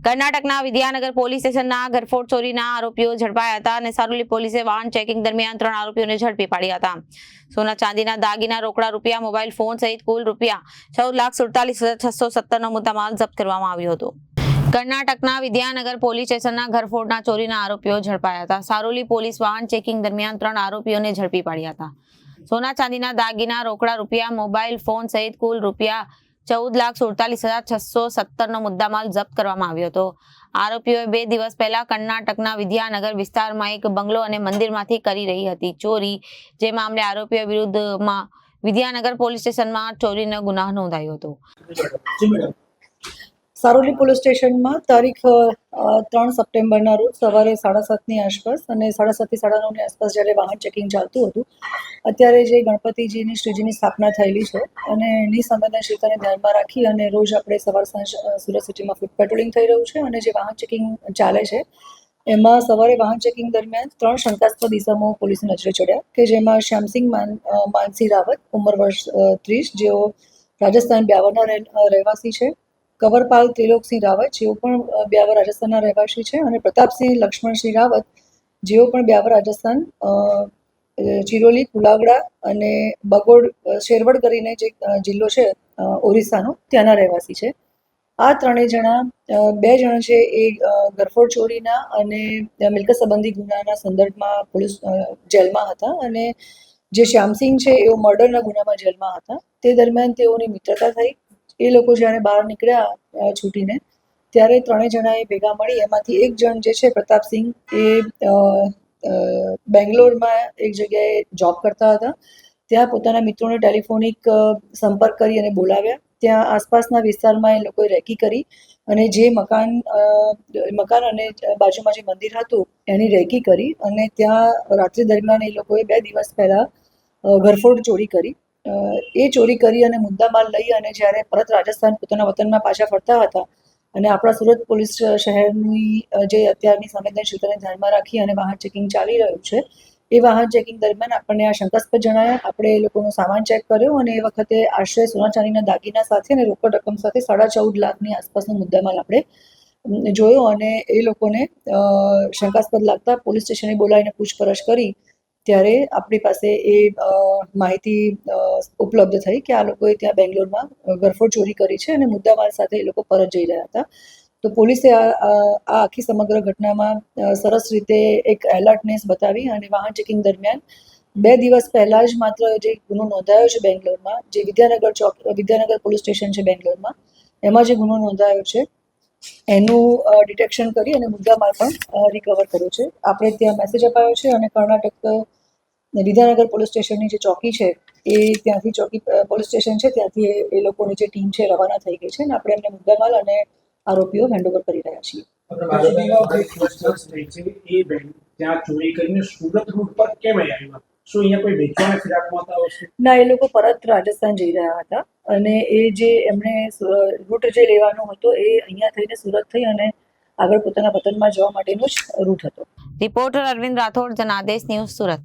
કર્ણાટકના વિદ્યાનગર પોલીસ સ્ટેશનના ઘરફોડ ચોરીના આરોપીઓ ઝડપાયા હતા અને સારોલી પોલીસે વાહન ચેકિંગ દરમિયાન 3 આરોપીઓને ઝડપી પાડ્યા હતા. સોના ચાંદીના દાગીના, રોકડા રૂપિયા, મોબાઈલ ફોન સહિત કુલ રૂપિયા 14,47,617 નો મુદ્દામાલ જપ્ત કરવામાં આવ્યો હતો. કર્ણાટકના વિદ્યાનગર પોલીસ સ્ટેશનના ઘરફોડના ચોરીના આરોપીઓ ઝડપાયા હતા. સારોલી પોલીસ વાહન ચેકિંગ દરમિયાન 3 આરોપીઓને ઝડપી પાડ્યા હતા. સોના ચાંદીના દાગીના, રોકડા રૂપિયા, મોબાઈલ ફોન સહિત કુલ રૂપિયા 14,47,617 નો મુદ્દામાલ જપ્ત કરવામાં આવ્યો હતો. આરોપીઓએ 2 દિવસ પહેલા કર્ણાટકના વિદ્યાનગર વિસ્તારમાં એક બંગલો અને મંદિરમાંથી કરી રહી હતી ચોરી. જે મામલે આરોપીઓ વિરુદ્ધમાં વિદ્યાનગર પોલીસ સ્ટેશનમાં ચોરીનો ગુનો નોંધાયો હતો. સારોલી પોલીસ સ્ટેશનમાં તારીખ 3 સપ્ટેમ્બરના રોજ સવારે 7:30ની આસપાસ અને 7:30 થી 9:30ની આસપાસ જ્યારે વાહન ચેકિંગ ચાલતું હતું, અત્યારે જે ગણપતિજીની શ્રીજીની સ્થાપના થયેલી છે અને એની સંવેદનશીલતાને ધ્યાનમાં રાખી અને રોજ આપણે સવાર સાંજ સુરત સિટીમાં ફૂટ પેટ્રોલિંગ થઈ રહ્યું છે અને જે વાહન ચેકિંગ ચાલે છે એમાં સવારે વાહન ચેકિંગ દરમિયાન 3 શંકાસ્પદ ઇસમો પોલીસની નજરે ચડ્યા કે જેમાં શ્યામસિંહ માનસી રાવત, ઉંમર વર્ષ 30, જેઓ રાજસ્થાન બ્યાવરના રહેવાસી છે. કંવરપાલ ત્રિલોકસિંહ રાવત, જેઓ પણ બ્યાવર રાજસ્થાનના રહેવાસી છે, અને પ્રતાપસિંહ લક્ષ્મણસિંહ રાવત, જેઓ પણ બ્યાવર રાજસ્થાન ચિરોલી, કુલાવડા અને બગોડ શેરવડ કરીને જે જિલ્લો છે ઓરિસ્સાનો, ત્યાંના રહેવાસી છે. આ 3 જણા 2 જણા છે એ ઘરફોડ ચોરીના અને મિલકત સંબંધી ગુનાના સંદર્ભમાં પોલીસ જેલમાં હતા અને જે શ્યામસિંહ છે એઓ મર્ડરના ગુનામાં જેલમાં હતા. તે દરમિયાન તેઓની મિત્રતા થઈ. એ લોકો જ્યારે બહાર નીકળ્યા છૂટીને, ત્યારે 3 જણાએ ભેગા મળી એમાંથી એક જણ જે છે પ્રતાપસિંહ, એ બેંગ્લોરમાં એક જગ્યાએ જોબ કરતા હતા. ત્યાં પોતાના મિત્રોને ટેલિફોનિક સંપર્ક કરી અને બોલાવ્યા. ત્યાં આસપાસના વિસ્તારમાં એ લોકોએ રેકી કરી અને જે મકાન અને બાજુમાં જે મંદિર હતું એની રેકી કરી અને ત્યાં રાત્રિ દરમિયાન એ લોકોએ 2 દિવસ પહેલાં ઘરફોડ ચોરી કરી. એ ચોરી કરી અને મુદ્દામાલ લઈ અને જ્યારે પરત રાજસ્થાન પોતાના વતનમાં પાછા ફરતા હતા અને આપણા સુરત પોલીસ શહેરની જે અત્યારની સંવેદનશીલતાને ધ્યાનમાં રાખી અને વાહન ચેકિંગ ચાલી રહ્યું છે, એ વાહન ચેકિંગ દરમિયાન આપણને આ શંકાસ્પદ જણાયા. આપણે એ લોકોનો સામાન ચેક કર્યો અને એ વખતે આશરે સોના ચાંદીના દાગીના સાથે અને રોકડ રકમ સાથે 14.5 લાખની આસપાસનો મુદ્દામાલ આપણે જોયો અને એ લોકોને શંકાસ્પદ લાગતા પોલીસ સ્ટેશને બોલાવીને પૂછપરછ કરી ત્યારે આપણી પાસે એ માહિતી ઉપલબ્ધ થઈ કે આ લોકોએ ત્યાં બેંગ્લોરમાં ઘરફોડ ચોરી કરી છે અને મુદ્દામાલ સાથે એ લોકો પરત જઈ રહ્યા હતા. તો પોલીસે આ આખી સમગ્ર ઘટનામાં સરસ રીતે એક એલર્ટનેસ બતાવી અને વાહન ચેકિંગ દરમિયાન 2 દિવસ પહેલાં જ માત્ર જે ગુનો નોંધાયો છે બેંગ્લોરમાં, જે વિદ્યાનગર પોલીસ સ્ટેશન છે બેંગ્લોરમાં, એમાં જે ગુનો નોંધાયો છે એનું ડિટેક્શન કરી અને મુદ્દામાલ પણ રિકવર કર્યો છે. આપણે ત્યાં મેસેજ અપાયો છે અને કર્ણાટક વિદ્યાનગર પોલીસ સ્ટેશનની જે ચોકી છે એ ત્યાંથી પોલીસ સ્ટેશન છે ત્યાંથી એ લોકોની જે ટીમ છે રવાના થઈ ગઈ છે અને આપણે એમને મુદ્દામાલ અને આરોપીઓ હેન્ડઓવર કરી રહ્યા છીએ. ત્યાં ચોરી કરીને સુરત રૂટ પર કેમ આવ્યા? શું અહીંયા કોઈ વેચવાના ફિરાકમાં હતા? ના, એ લોકો પરત રાજસ્થાન જઈ રહ્યા હતા અને એ જે એમણે રૂટ જે લેવાનો હતો એ અહીંયા થઈને સુરત થઈ અને આગળ પોતાના વતનમાં જવા માટેનો જ રૂટ હતો. Reporter Arvind Rathod, Janadesh news, Surat.